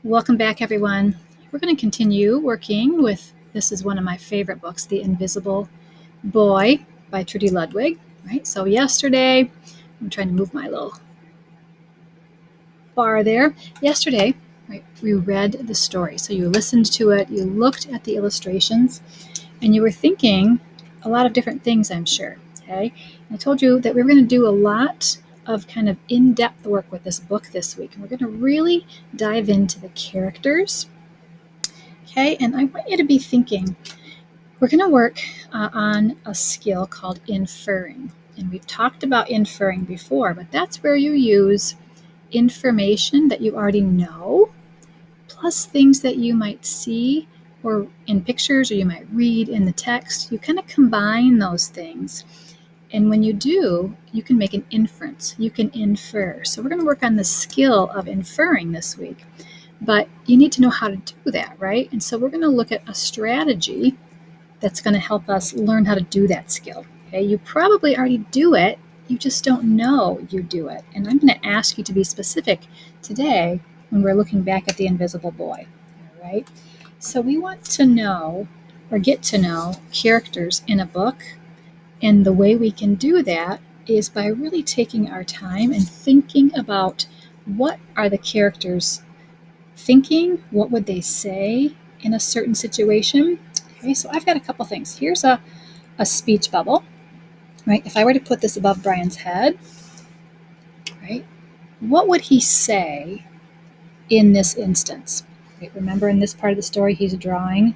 Welcome back, everyone. We're going to continue working with, this is one of my favorite books, The Invisible Boy by Trudy Ludwig. Right. So yesterday, I'm trying to move my little bar there. Yesterday, right, we read the story. So you listened to it, you looked at the illustrations, and you were thinking a lot of different things, I'm sure. Okay. And I told you that we were going to do a lot of kind of in-depth work with this book this week. And we're going to really dive into the characters. Okay, and I want you to be thinking, we're going to work on a skill called inferring. And we've talked about inferring before, but that's where you use information that you already know, plus things that you might see or in pictures or you might read in the text. You kind of combine those things. And when you do, you can make an inference. You can infer. So we're going to work on the skill of inferring this week. But you need to know how to do that, right? And so we're going to look at a strategy that's going to help us learn how to do that skill. Okay, you probably already do it, you just don't know you do it. And I'm going to ask you to be specific today when we're looking back at the invisible boy. All right, so we want to know or get to know characters in a book, and the way we can do that is by really taking our time and thinking about what are the characters thinking, what would they say in a certain situation. Okay, so I've got a couple things. Here's a speech bubble, right? If I were to put this above Brian's head, right, what would he say in this instance? Right, remember in this part of the story, he's drawing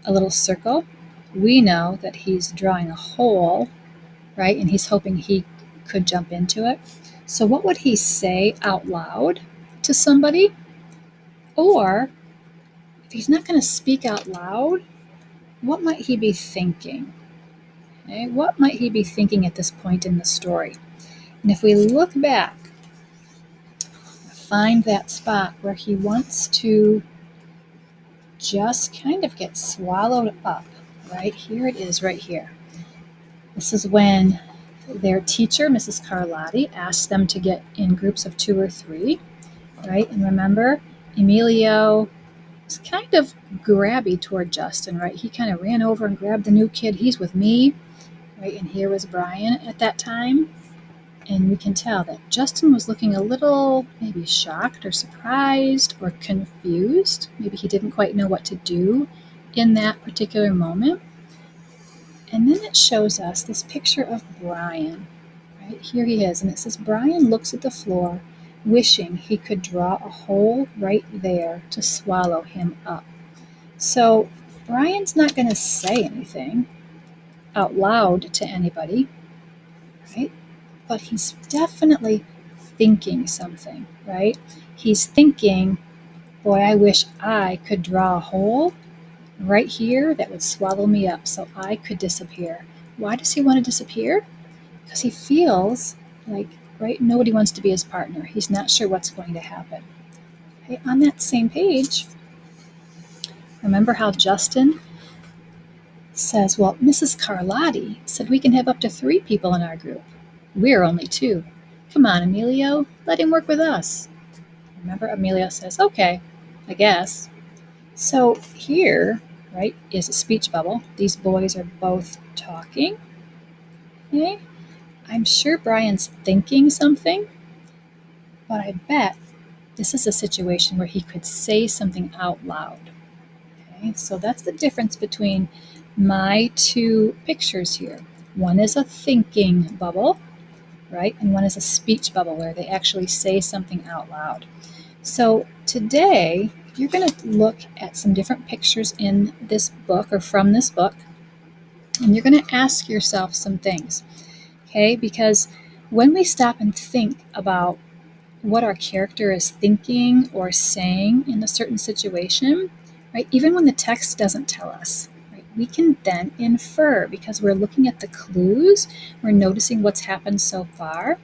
a little circle. We know that he's drawing a hole, right? And he's hoping he could jump into it. So what would he say out loud to somebody? Or if he's not going to speak out loud, what might he be thinking? Okay, what might he be thinking at this point in the story? And if we look back, find that spot where he wants to just kind of get swallowed up, right? Here it is right here. This is when their teacher, Mrs. Carlotti, asked them to get in groups of 2 or 3, right? And remember, Emilio was kind of grabby toward Justin, right? He kind of ran over and grabbed the new kid. He's with me, right? And here was Brian at that time. And we can tell that Justin was looking a little maybe shocked or surprised or confused. Maybe he didn't quite know what to do in that particular moment. And then it shows us this picture of Brian. Right here he is, and it says Brian looks at the floor, wishing he could draw a hole right there to swallow him up. So Brian's not going to say anything out loud to anybody, right? But he's definitely thinking something, right? He's thinking, boy, I wish I could draw a hole right here that would swallow me up so I could disappear. Why does he want to disappear? Because he feels like, right, nobody wants to be his partner. He's not sure what's going to happen. Okay, on that same page, remember how Justin says, well, Mrs. Carlotti said we can have up to 3 people in our group. We're only 2. Come on, Emilio, let him work with us. Remember, Emilio says, okay, I guess. So here, right, is a speech bubble. These boys are both talking. Okay? I'm sure Brian's thinking something, but I bet this is a situation where he could say something out loud. Okay? So that's the difference between my 2 pictures here. One is a thinking bubble, right? And one is a speech bubble where they actually say something out loud. So today, you're going to look at some different pictures in this book or from this book, and you're going to ask yourself some things, okay? Because when we stop and think about what our character is thinking or saying in a certain situation, right, even when the text doesn't tell us, right, we can then infer because we're looking at the clues, we're noticing what's happened so far,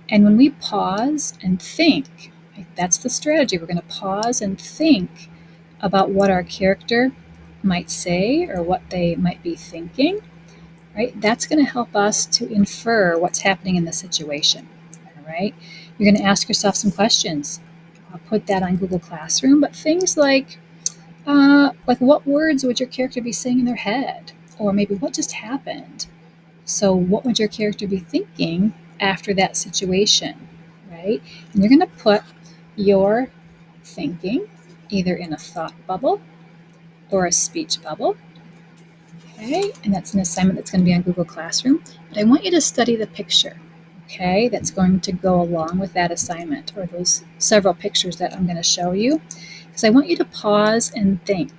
and when we pause and think, right, that's the strategy. We're going to pause and think about what our character might say or what they might be thinking, right? That's going to help us to infer what's happening in the situation, all right? You're going to ask yourself some questions. I'll put that on Google Classroom, but things like what words would your character be saying in their head? Or maybe what just happened? So, what would your character be thinking after that situation, right? And you're going to put your thinking either in a thought bubble or a speech bubble. Okay, and that's an assignment that's going to be on Google Classroom. But I want you to study the picture, okay, that's going to go along with that assignment or those several pictures that I'm going to show you. Because I want you to pause and think,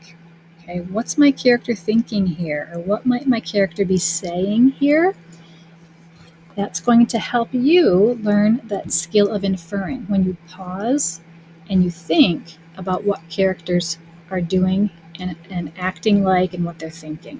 okay, what's my character thinking here? Or what might my character be saying here? That's going to help you learn that skill of inferring when you pause and you think about what characters are doing and acting like and what they're thinking.